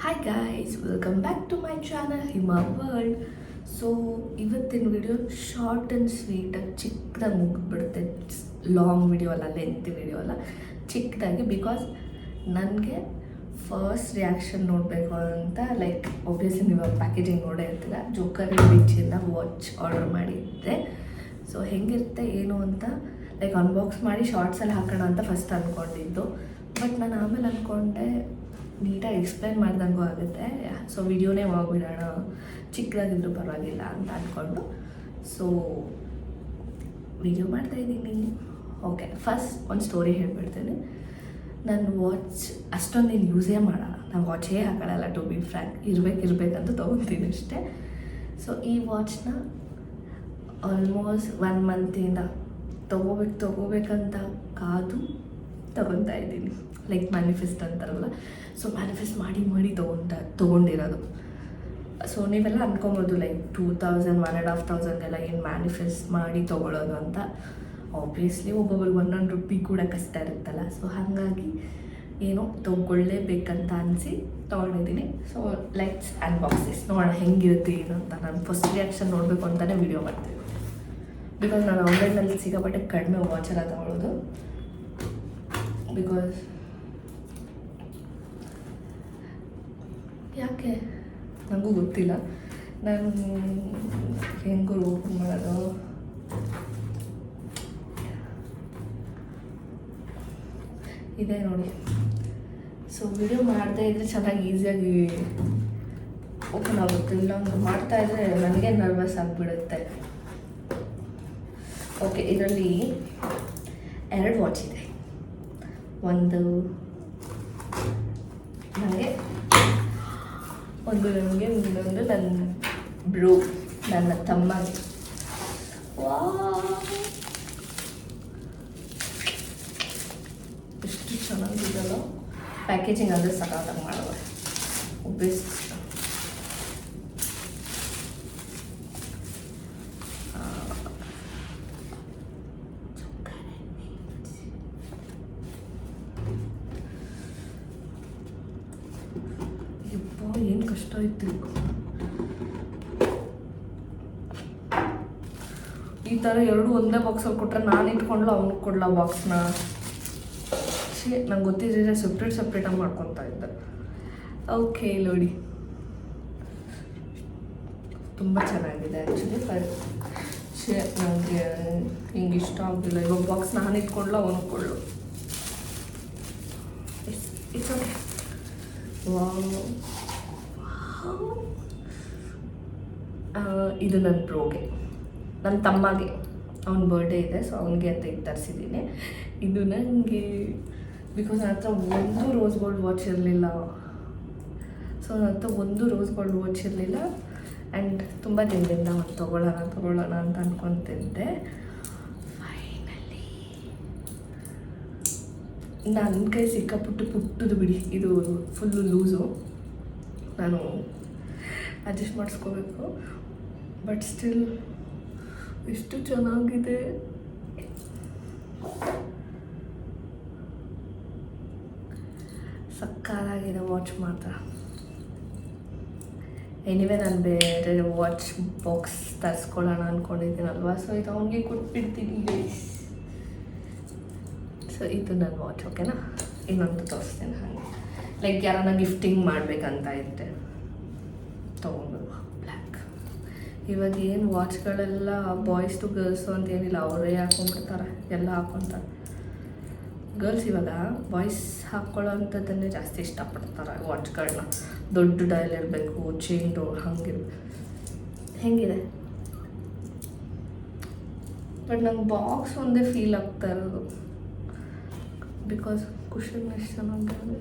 Hi guys, welcome back to my channel Hima world. So ಇವತ್ತಿನ video short and ಸ್ವೀಟಾಗಿ ಚಿಕ್ಕದಾಗಿ ಮುಗಿದ್ಬಿಡುತ್ತೆ. ಲಾಂಗ್ ವಿಡಿಯೋ ಅಲ್ಲ, ಲೆಂತ್ ವಿಡಿಯೋ ಅಲ್ಲ, ಚಿಕ್ಕದಾಗಿ. ಬಿಕಾಸ್ ನನಗೆ ಫಸ್ಟ್ ರಿಯಾಕ್ಷನ್ ನೋಡಬೇಕು ಅಂತ, ಲೈಕ್ ಒಬ್ವಿಯಸ್ಲಿ ನೀವು ಪ್ಯಾಕೇಜಿಂಗ್ ನೋಡೇ ಇರ್ತೀರ. ಜೋಕರ್ ಬಿಚ್ಚಿಂದ ವಾಚ್ ಆರ್ಡರ್ ಮಾಡಿದ್ದೆ. ಸೊ ಹೆಂಗಿರುತ್ತೆ ಏನು ಅಂತ ಲೈಕ್ ಅನ್ಬಾಕ್ಸ್ ಮಾಡಿ ಶಾರ್ಟ್ಸಲ್ಲಿ ಹಾಕೋಣ ಅಂತ ಫಸ್ಟ್ ಅಂದ್ಕೊಂಡಿದ್ದು. ಬಟ್ ನಾನು ಆಮೇಲೆ ಅಂದ್ಕೊಂಡೆ ನೀಟಾಗಿ ಎಕ್ಸ್ಪ್ಲೈನ್ ಮಾಡ್ದಂಗೂ ಆಗುತ್ತೆ, ಸೊ ವಿಡಿಯೋನೇ ಹೋಗ್ಬಿಡೋಣ, ಚಿಕ್ಕದಾಗಿದ್ರೂ ಪರವಾಗಿಲ್ಲ ಅಂತ ಅಂದ್ಕೊಂಡು ಸೊ ವಿಡಿಯೋ ಮಾಡ್ತಾಯಿದ್ದೀನಿ. ಓಕೆ, ಫಸ್ಟ್ ಒಂದು ಸ್ಟೋರಿ ಹೇಳ್ಬಿಡ್ತೀನಿ. ನಾನು ವಾಚ್ ಅಷ್ಟೊಂದೇನು ಯೂಸೇ ಮಾಡೋಲ್ಲ, ನಾನು ವಾಚೇ ಹಾಕೊಳ್ಳಲ್ಲ. ಟು ಬಿ ಫ್ರ್ಯಾಂಕ್, ಇರಬೇಕಂತ ತೊಗೊತೀನಿ ಅಷ್ಟೇ. ಸೊ ಈ ವಾಚ್ನ ಆಲ್ಮೋಸ್ಟ್ 1 ಮಂತಿಂದ ತೊಗೋಬೇಕಂತ ಕಾದು ತೊಗೊತಾ ಇದ್ದೀನಿ. ಲೈಕ್ ಮ್ಯಾನಿಫೆಸ್ಟ್ ಅಂತಾರಲ್ಲ, ಸೊ ಮ್ಯಾನಿಫೆಸ್ಟ್ ಮಾಡಿ ತೊಗೊಂಡಿರೋದು. ಸೊ ನೀವೆಲ್ಲ ಅಂದ್ಕೊಬೋದು ಲೈಕ್ 2000 1,500 ಏನು ಮ್ಯಾನಿಫೆಸ್ಟ್ ಮಾಡಿ ತೊಗೊಳ್ಳೋದು ಅಂತ. ಆಬ್ವಿಯಸ್ಲಿ ಒಬ್ಬೊಬ್ರಿಗೆ 100 ರೂಪಿ ಕೂಡ ಕಷ್ಟ ಇರುತ್ತಲ್ಲ. ಸೊ ಹಾಗಾಗಿ ಏನೋ ತೊಗೊಳ್ಳೇಬೇಕಂತ ಅನಿಸಿ ತೊಗೊಂಡಿದ್ದೀನಿ. ಸೊ ಲೆಟ್ಸ್ ಅನ್ಬಾಕ್ಸಿಸ್, ನೋಡೋಣ ಹೆಂಗಿರುತ್ತೆ ಏನು ಅಂತ. ನಾನು ಫಸ್ಟ್ ರಿಯಾಕ್ಷನ್ ನೋಡಬೇಕು ಅಂತಲೇ ವೀಡಿಯೋ ಮಾಡ್ತೀನಿ. ಬಿಕಾಸ್ ನಾನು ಆನ್ಲೈನಲ್ಲಿ ಸಿಕ್ಕಾಪಟ್ಟೆ ಕಡಿಮೆ ವಾಚೆಲ್ಲ ತೊಗೊಳ್ಳೋದು. ಬಿಕಾಸ್ ಯಾಕೆ ನನಗೂ ಗೊತ್ತಿಲ್ಲ, ನಾನು ಹೆಂಗೂ ಓಪನ್ ಮಾಡೋದು. ಇದೆ ನೋಡಿ. ಸೊ ವಿಡಿಯೋ ಮಾಡ್ತಾ ಇದ್ರೆ ಚೆನ್ನಾಗಿ ಈಸಿಯಾಗಿ ಓಪನ್ ಆಗುತ್ತೆ, ಇಲ್ಲಾಂದ್ರೆ ಮಾಡ್ತಾಯಿದ್ರೆ ನನಗೆ ನರ್ವಸ್ ಆಗಿಬಿಡುತ್ತೆ. ಓಕೆ, ಇದರಲ್ಲಿ 2 ವಾಚ್ ಇದೆ. ಒಂದು ನನಗೆ, ಇನ್ನೊಂದು ನನ್ನ ಬ್ರೋ, ನನ್ನ ತಮ್ಮಗೆ. ಎಷ್ಟು ಚೆನ್ನಾಗಿದೆಯಲ್ಲ ಪ್ಯಾಕೇಜಿಂಗ್, ಅಂದರೆ ಸಖತ್ತಾಗಿ ಮಾಡೋದು ಬೆಸ್ಟ್. ಏನು ಕಷ್ಟ ಇತ್ತು ಈ ಥರ 2 ಒಂದೇ ಬಾಕ್ಸಲ್ಲಿ ಕೊಟ್ಟರೆ ನಾನು ಇಟ್ಕೊಂಡ್ಲು ಅವ್ನಿಗೆ ಕೊಡಲ ಬಾಕ್ಸ್ನ. ನಂಗೆ ಗೊತ್ತಿದ್ದರೆ ಸಪ್ರೇಟಾಗಿ ಮಾಡ್ಕೊತಾ ಇದ್ದೆ. ಓಕೆ ನೋಡಿ, ತುಂಬ ಚೆನ್ನಾಗಿದೆ ಆ್ಯಕ್ಚುಲಿ. ನನಗೆ ಹಿಂಗೆ ಇಷ್ಟ ಆಗಲಿಲ್ಲ. ಇವಾಗ ಬಾಕ್ಸ್ ನಾನು ಇಟ್ಕೊಂಡ್ಲು ಅವ್ನಿಗೆ ಕೊಡಲು. It's okay. ಇದು ನನ್ನ ಬ್ರೋಗೆ, ನನ್ನ ತಮ್ಮಗೆ, ಅವ್ನ ಬರ್ಡೇ ಇದೆ, ಸೊ ಅವನಿಗೆ ಅಂತ ಇದು ತರಿಸಿದ್ದೀನಿ. ಇದು ನನಗೆ ಬಿಕಾಸ್ ನನ್ನ ಹತ್ರ ಒಂದು ರೋಸ್ ಗೋಲ್ಡ್ ವಾಚ್ ಇರಲಿಲ್ಲ. ಸೊ ನನ್ನ ಹತ್ರ ಒಂದು ರೋಸ್ ಗೋಲ್ಡ್ ವಾಚ್ ಇರಲಿಲ್ಲ. ಆ್ಯಂಡ್ ತುಂಬ ದಿನದಿಂದ ಅವ್ನು ತೊಗೊಳ್ಳೋಣ ಅಂತ ಅಂದ್ಕೊತಿದ್ದೆ. ಫೈನಲಿ ನನ್ನ ಕೈ ಪುಟ್ಟದು ಬಿಡಿ, ಇದು ಫುಲ್ಲು ಲೂಸು, ನಾನು ಅಡ್ಜಸ್ಟ್ ಮಾಡಿಸ್ಕೋಬೇಕು. ಬಟ್ ಸ್ಟಿಲ್ ಎಷ್ಟು ಚೆನ್ನಾಗಿದೆ. ಸಕ್ಕತ್ತಾಗಿದೆ ವಾಚ್ ಮಾತ್ರ. ಎನಿವೆ ನಾನು ಬೇರೆ ವಾಚ್ ಬಾಕ್ಸ್ ತರಿಸ್ಕೊಳ್ಳೋಣ ಅಂದ್ಕೊಂಡಿದ್ದೀನಲ್ವ, ಸೊ ಇದು ಅವನಿಗೆ ಕೊಟ್ಬಿಡ್ತೀನಿ ಗೈಸ್. ಸೊ ಇದು ನನ್ನ ವಾಚ್, ಓಕೆನಾ? ಇನ್ನೊಂದು ತೋರಿಸ್ತೀನಿ. ಹಾಗೆ ಲೈಕ್ ಯಾರನ್ನ ಗಿಫ್ಟಿಂಗ್ ಮಾಡಬೇಕಂತ ಇದ್ದೆ ತೊಗೊಂಡು ಬ್ಲ್ಯಾಕ್. ಇವಾಗ ಏನು ವಾಚ್ಗಳೆಲ್ಲ ಬಾಯ್ಸ್ ಟು ಗರ್ಲ್ಸು ಅಂತ ಏನಿಲ್ಲ, ಅವರೇ ಹಾಕೊಂಡ್ಬಿಡ್ತಾರೆ, ಎಲ್ಲ ಹಾಕ್ಕೊತಾರೆ. ಗರ್ಲ್ಸ್ ಇವಾಗ ಬಾಯ್ಸ್ ಹಾಕ್ಕೊಳ್ಳೋ ಅಂಥದ್ದನ್ನೇ ಜಾಸ್ತಿ ಇಷ್ಟಪಡ್ತಾರೆ ವಾಚ್ಗಳನ್ನ. ದೊಡ್ಡ ಡಯಲ್ ಇರಬೇಕು, ಚೈನ್ ಡೋರ್ ಹಂಗಿರ್ಬೇಕು. ಹೆಂಗಿದೆ ಬಟ್ ನಂಗೆ ಬಾಕ್ಸ್ ಒಂದೇ ಫೀಲ್ ಆಗ್ತಾ ಇರೋದು. ಬಿಕಾಸ್ ಕುಷನ್ ಎಷ್ಟು ಚೆನ್ನಾಗಿದೆ.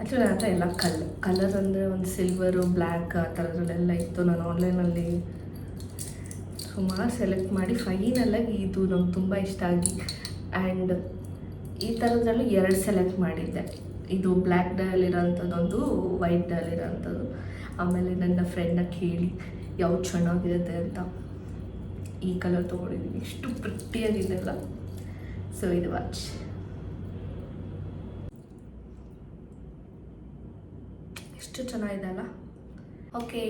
ಆ್ಯಕ್ಚುಲಿ ನನ್ನ ಹತ್ರ ಎಲ್ಲ ಕಲರ್ ಅಂದರೆ ಒಂದು ಸಿಲ್ವರು, ಬ್ಲ್ಯಾಕ್ ಆ ಥರದಲ್ಲೆಲ್ಲ ಇತ್ತು. ನಾನು ಆನ್ಲೈನಲ್ಲಿ ಸುಮಾರು ಸೆಲೆಕ್ಟ್ ಮಾಡಿ ಫೈನಲಾಗಿ ಇದು ನಂಗೆ ತುಂಬ ಇಷ್ಟ ಆಗಿ, ಆ್ಯಂಡ್ ಈ ಥರದ್ರಲ್ಲೂ 2 ಸೆಲೆಕ್ಟ್ ಮಾಡಿದ್ದೆ. ಇದು ಬ್ಲ್ಯಾಕ್ ಡಯಲ್ ಇರೋಂಥದ್ದೊಂದು ವೈಟ್ ಡಯಲ್ ಇರೋಂಥದ್ದು. ಆಮೇಲೆ ನನ್ನ ಫ್ರೆಂಡ್ನ ಕೇಳಿ ಯಾವ್ದು ಚೆನ್ನಾಗಿರುತ್ತೆ ಅಂತ ಈ ಕಲರ್ ತೊಗೊಂಡಿದ್ದೀನಿ. ಎಷ್ಟು ಪ್ರಿಟ್ಟಿಯಾಗಿದೆಯಲ್ಲ. ಸೊ ಇದು ವಾಚ್ ಎಷ್ಟು ಚೆನ್ನಾಗಿದೆ ಅಲ್ಲ. ಓಕೆ,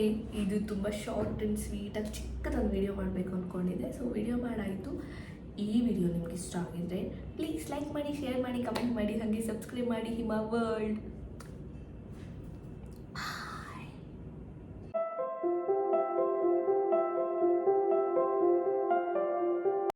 ಇದು ತುಂಬ ಶಾರ್ಟ್ ಆ್ಯಂಡ್ ಸ್ವೀಟಾಗಿ ಚಿಕ್ಕದೊಂದು ವೀಡಿಯೋ ಮಾಡಬೇಕು ಅಂದ್ಕೊಂಡಿದ್ದೆ. ಸೊ ವೀಡಿಯೋ ಮಾಡಾಯಿತು. ಈ ವಿಡಿಯೋ ನಿಮ್ಗೆ ಇಷ್ಟ ಆಗಿದ್ದರೆ ಪ್ಲೀಸ್ ಲೈಕ್ ಮಾಡಿ, ಶೇರ್ ಮಾಡಿ, ಕಮೆಂಟ್ ಮಾಡಿ, ಹಾಗೆ ಸಬ್ಸ್ಕ್ರೈಬ್ ಮಾಡಿ ಹಿಮಾ ವರ್ಲ್ಡ್.